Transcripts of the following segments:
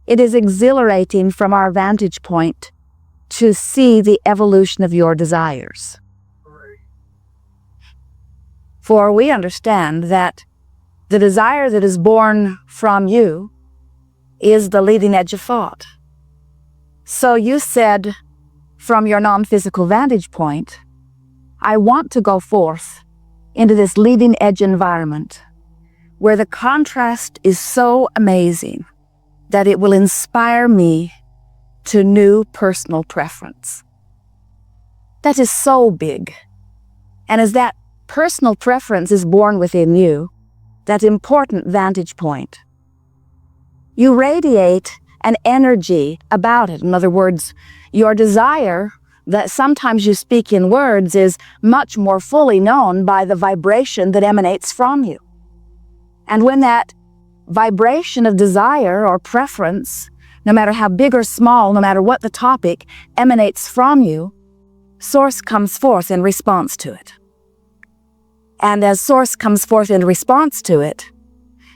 It is exhilarating from our vantage point to see the evolution of your desires. For we understand that the desire that is born from you is the leading edge of thought. So you said, from your non-physical vantage point, I want to go forth into this leading edge environment where the contrast is so amazing that it will inspire me to new personal preference. That is so big. And as that personal preference is born within you, that important vantage point, you radiate an energy about it. In other words, your desire that sometimes you speak in words is much more fully known by the vibration that emanates from you. And when that vibration of desire or preference, no matter how big or small, no matter what the topic, emanates from you, Source comes forth in response to it. And as Source comes forth in response to it,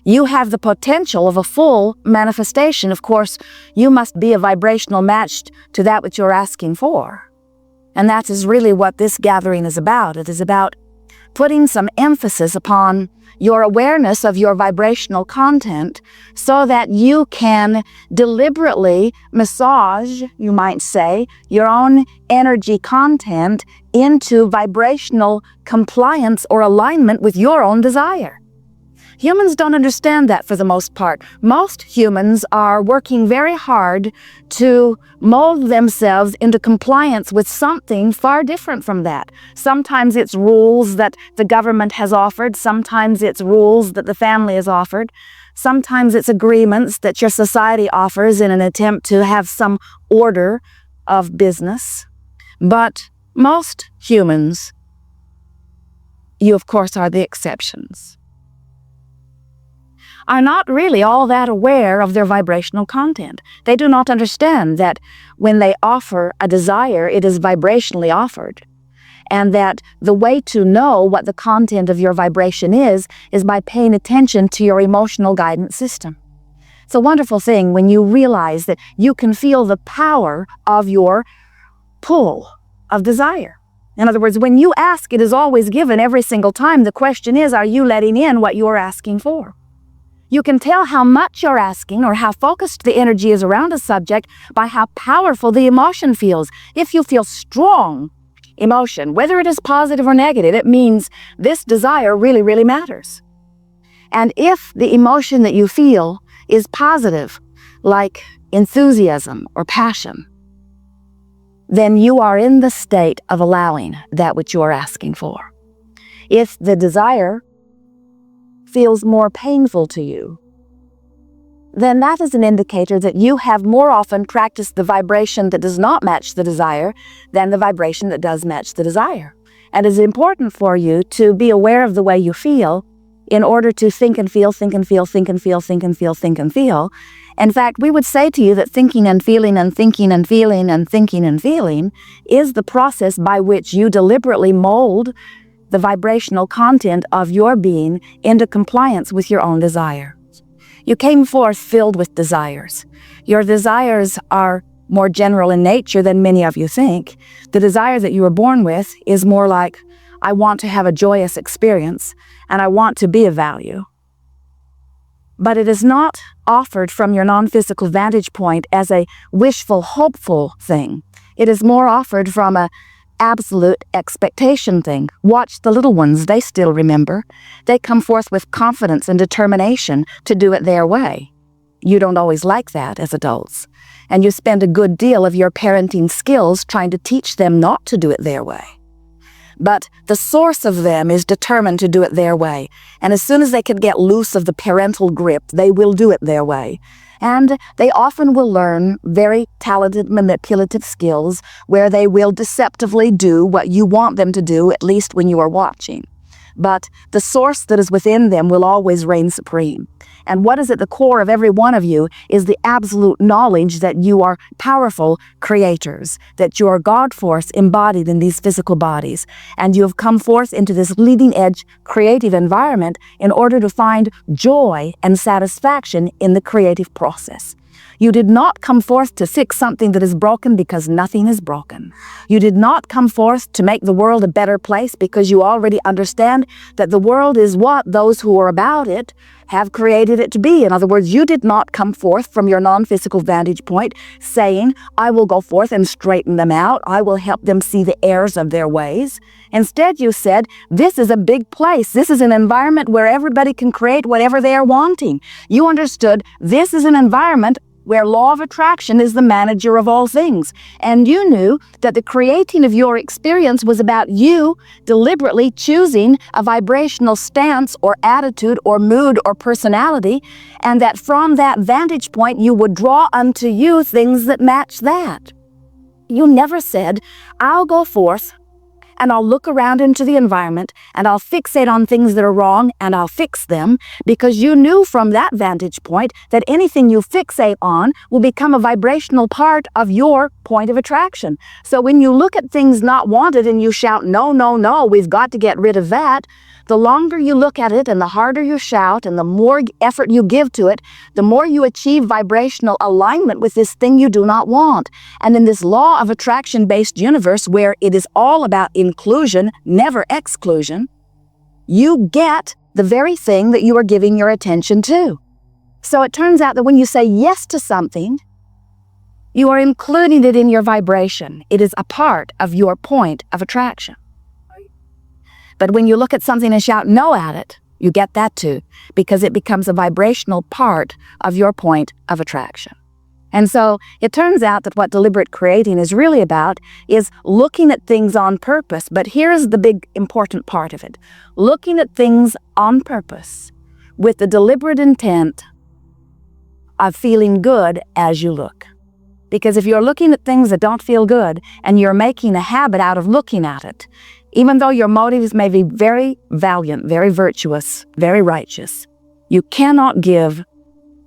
you have the potential of a full manifestation. Of course, you must be a vibrational match to that which you're asking for. And that is really what this gathering is about. It is about putting some emphasis upon your awareness of your vibrational content so that you can deliberately massage, you might say, your own energy content into vibrational compliance or alignment with your own desire. Humans don't understand that for the most part. Most humans are working very hard to mold themselves into compliance with something far different from that. Sometimes it's rules that the government has offered. Sometimes it's rules that the family has offered. Sometimes it's agreements that your society offers in an attempt to have some order of business. But most humans, you of course are the exceptions, are not really all that aware of their vibrational content. They do not understand that when they offer a desire, it is vibrationally offered, and that the way to know what the content of your vibration is by paying attention to your emotional guidance system. It's a wonderful thing when you realize that you can feel the power of your pull of desire. In other words, when you ask, it is always given every single time. The question is, are you letting in what you're asking for? You can tell how much you're asking or how focused the energy is around a subject by how powerful the emotion feels. If you feel strong emotion, whether it is positive or negative, it means this desire really, really matters. And if the emotion that you feel is positive, like enthusiasm or passion, then you are in the state of allowing that which you are asking for. If the desire feels more painful to you, then that is an indicator that you have more often practiced the vibration that does not match the desire than the vibration that does match the desire. And it's important for you to be aware of the way you feel in order to think and feel, think and feel, think and feel, think and feel, think and feel. In fact, we would say to you that thinking and feeling and thinking and feeling and thinking and feeling is the process by which you deliberately mold the vibrational content of your being into compliance with your own desire. You came forth filled with desires. Your desires are more general in nature than many of you think. The desire that you were born with is more like, I want to have a joyous experience and I want to be of value. But it is not offered from your non-physical vantage point as a wishful, hopeful thing. It is more offered from a absolute expectation thing. Watch the little ones, they still remember. They come forth with confidence and determination to do it their way. You don't always like that as adults, and you spend a good deal of your parenting skills trying to teach them not to do it their way. But the source of them is determined to do it their way, and as soon as they can get loose of the parental grip, they will do it their way. And they often will learn very talented manipulative skills where they will deceptively do what you want them to do, at least when you are watching. But the source that is within them will always reign supreme. And what is at the core of every one of you is the absolute knowledge that you are powerful creators, that you are God force embodied in these physical bodies, and you have come forth into this leading edge creative environment in order to find joy and satisfaction in the creative process. You did not come forth to fix something that is broken because nothing is broken. You did not come forth to make the world a better place because you already understand that the world is what those who are about it have created it to be. In other words, you did not come forth from your non-physical vantage point saying, I will go forth and straighten them out. I will help them see the errors of their ways. Instead, you said, this is a big place. This is an environment where everybody can create whatever they are wanting. You understood this is an environment where law of attraction is the manager of all things. And you knew that the creating of your experience was about you deliberately choosing a vibrational stance or attitude or mood or personality, and that from that vantage point you would draw unto you things that match that. You never said, I'll go forth and I'll look around into the environment and I'll fixate on things that are wrong and I'll fix them, because you knew from that vantage point that anything you fixate on will become a vibrational part of your point of attraction. So when you look at things not wanted and you shout, no, no, no, we've got to get rid of that, the longer you look at it and the harder you shout and the more effort you give to it, the more you achieve vibrational alignment with this thing you do not want. And in this law of attraction-based universe where it is all about inclusion, never exclusion, you get the very thing that you are giving your attention to. So it turns out that when you say yes to something, you are including it in your vibration. It is a part of your point of attraction. But when you look at something and shout no at it, you get that too, because it becomes a vibrational part of your point of attraction. And so it turns out that what deliberate creating is really about is looking at things on purpose. But here's the big important part of it. Looking at things on purpose with the deliberate intent of feeling good as you look. Because if you're looking at things that don't feel good and you're making a habit out of looking at it, even though your motives may be very valiant, very virtuous, very righteous, you cannot give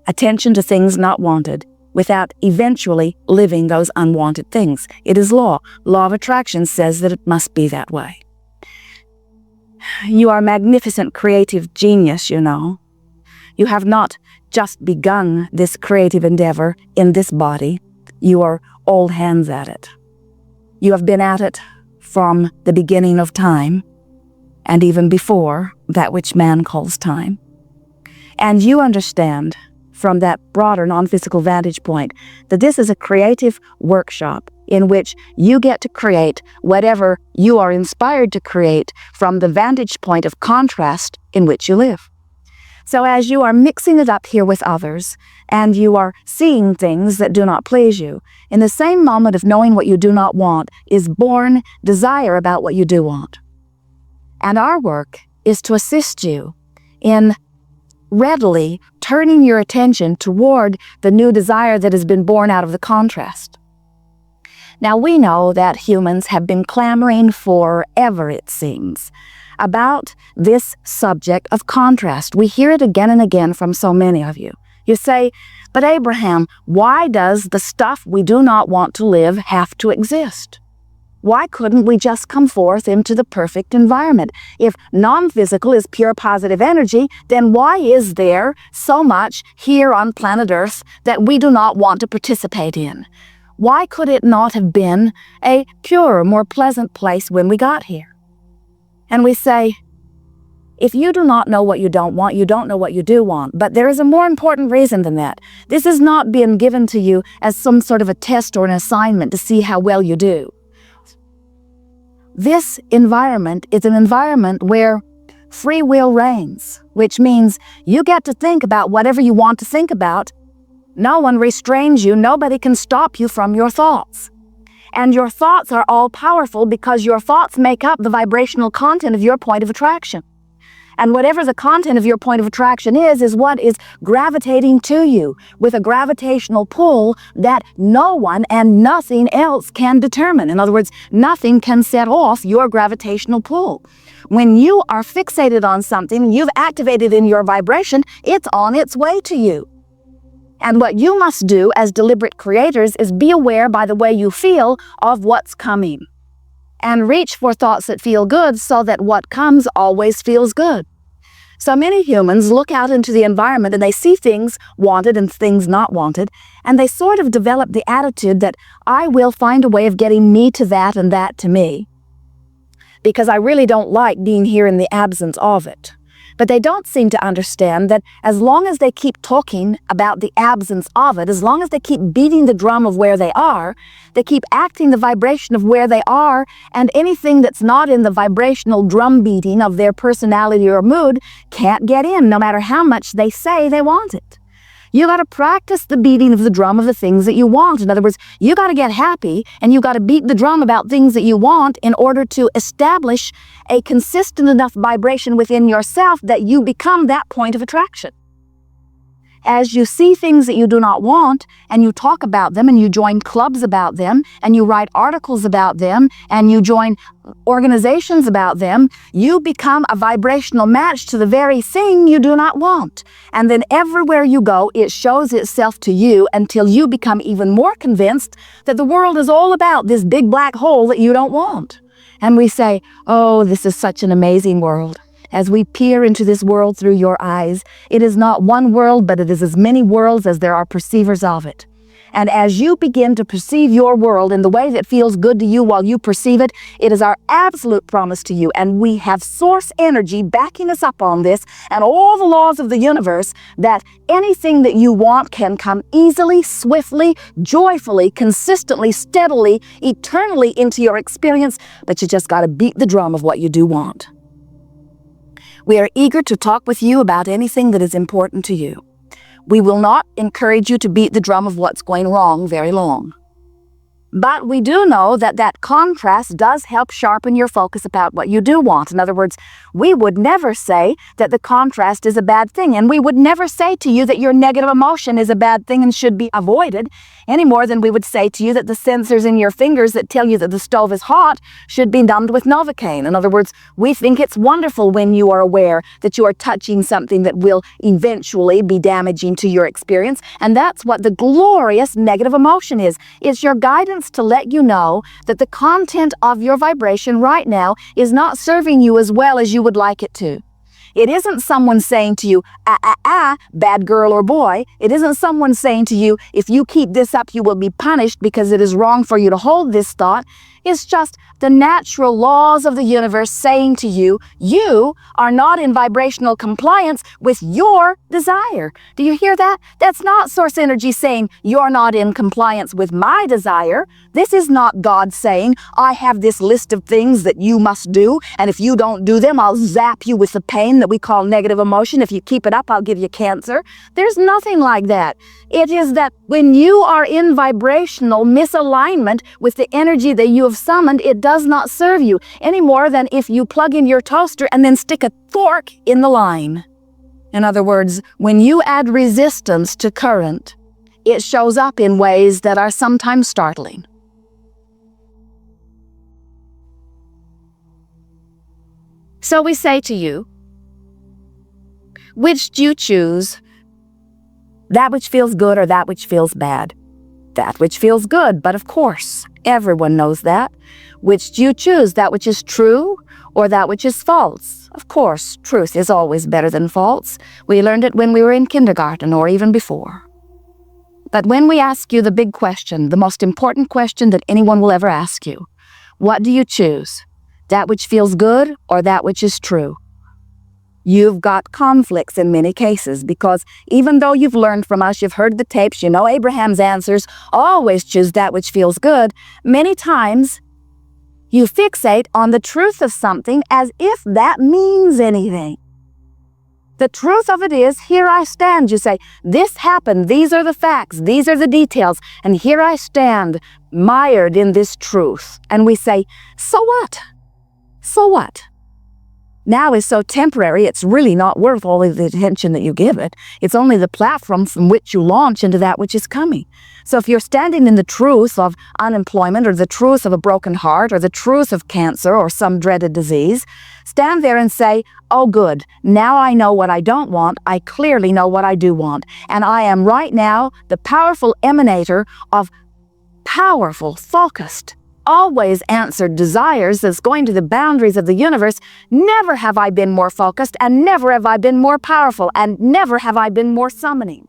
attention to things not wanted without eventually living those unwanted things. It is law. Law of attraction says that it must be that way. You are a magnificent creative genius, you know. You have not just begun this creative endeavor in this body. You are all hands at it. You have been at it from the beginning of time, and even before that which man calls time. And you understand from that broader non-physical vantage point that this is a creative workshop in which you get to create whatever you are inspired to create from the vantage point of contrast in which you live. So as you are mixing it up here with others, and you are seeing things that do not please you, in the same moment of knowing what you do not want is born desire about what you do want. And our work is to assist you in readily turning your attention toward the new desire that has been born out of the contrast. Now we know that humans have been clamoring forever, it seems, about this subject of contrast. We hear it again and again from so many of you. You say, but Abraham, why does the stuff we do not want to live have to exist? Why couldn't we just come forth into the perfect environment? If non-physical is pure positive energy, then why is there so much here on planet Earth that we do not want to participate in? Why could it not have been a purer, more pleasant place when we got here? And we say, if you do not know what you don't want, you don't know what you do want. But there is a more important reason than that. This is not being given to you as some sort of a test or an assignment to see how well you do. This environment is an environment where free will reigns, which means you get to think about whatever you want to think about. No one restrains you. Nobody can stop you from your thoughts. And your thoughts are all powerful because your thoughts make up the vibrational content of your point of attraction. And whatever the content of your point of attraction is what is gravitating to you with a gravitational pull that no one and nothing else can determine. In other words, nothing can set off your gravitational pull. When you are fixated on something, you've activated in your vibration, it's on its way to you. And what you must do as deliberate creators is be aware by the way you feel of what's coming. And reach for thoughts that feel good so that what comes always feels good. So many humans look out into the environment and they see things wanted and things not wanted, and they sort of develop the attitude that I will find a way of getting me to that and that to me, because I really don't like being here in the absence of it. But they don't seem to understand that as long as they keep talking about the absence of it, as long as they keep beating the drum of where they are, they keep acting the vibration of where they are, and anything that's not in the vibrational drum beating of their personality or mood can't get in, no matter how much they say they want it. You got to practice the beating of the drum of the things that you want. In other words, you got to get happy and you got to beat the drum about things that you want in order to establish a consistent enough vibration within yourself that you become that point of attraction. As you see things that you do not want, and you talk about them, and you join clubs about them, and you write articles about them, and you join organizations about them, you become a vibrational match to the very thing you do not want. And then everywhere you go, it shows itself to you until you become even more convinced that the world is all about this big black hole that you don't want. And we say, oh, this is such an amazing world. As we peer into this world through your eyes, it is not one world, but it is as many worlds as there are perceivers of it. And as you begin to perceive your world in the way that feels good to you while you perceive it, it is our absolute promise to you. And we have source energy backing us up on this and all the laws of the universe that anything that you want can come easily, swiftly, joyfully, consistently, steadily, eternally into your experience, but you just got to beat the drum of what you do want. We are eager to talk with you about anything that is important to you. We will not encourage you to beat the drum of what's going wrong very long. But we do know that that contrast does help sharpen your focus about what you do want. In other words, we would never say that the contrast is a bad thing, and we would never say to you that your negative emotion is a bad thing and should be avoided, any more than we would say to you that the sensors in your fingers that tell you that the stove is hot should be numbed with Novocaine. In other words, we think it's wonderful when you are aware that you are touching something that will eventually be damaging to your experience, and that's what the glorious negative emotion is. It's your guidance to let you know that the content of your vibration right now is not serving you as well as you would like it to. It isn't someone saying to you, bad girl or boy. It isn't someone saying to you, if you keep this up, you will be punished because it is wrong for you to hold this thought. It's just the natural laws of the universe saying to you, you are not in vibrational compliance with your desire. Do you hear that? That's not source energy saying you're not in compliance with my desire. This is not God saying, I have this list of things that you must do, and if you don't do them, I'll zap you with the pain that we call negative emotion. If you keep it up, I'll give you cancer. There's nothing like that. It is that when you are in vibrational misalignment with the energy that you have summoned, it does not serve you any more than if you plug in your toaster and then stick a fork in the line. In other words, when you add resistance to current, it shows up in ways that are sometimes startling. So we say to you, which do you choose? That which feels good or that which feels bad? That which feels good, but of course, everyone knows that. Which do you choose? That which is true or that which is false? Of course, truth is always better than false. We learned it when we were in kindergarten or even before. But when we ask you the big question, the most important question that anyone will ever ask you, what do you choose? That which feels good or that which is true? You've got conflicts in many cases because even though you've learned from us, you've heard the tapes, you know Abraham's answers, always choose that which feels good, many times you fixate on the truth of something as if that means anything. The truth of it is, here I stand. You say, this happened, these are the facts, these are the details, and here I stand, mired in this truth. And we say, so what? So what? Now is so temporary, it's really not worth all of the attention that you give it. It's only the platform from which you launch into that which is coming. So if you're standing in the truth of unemployment or the truth of a broken heart or the truth of cancer or some dreaded disease, stand there and say, oh good, now I know what I don't want, I clearly know what I do want. And I am right now the powerful emanator of powerful, focused, always answered desires as going to the boundaries of the universe, never have I been more focused, and never have I been more powerful, and never have I been more summoning.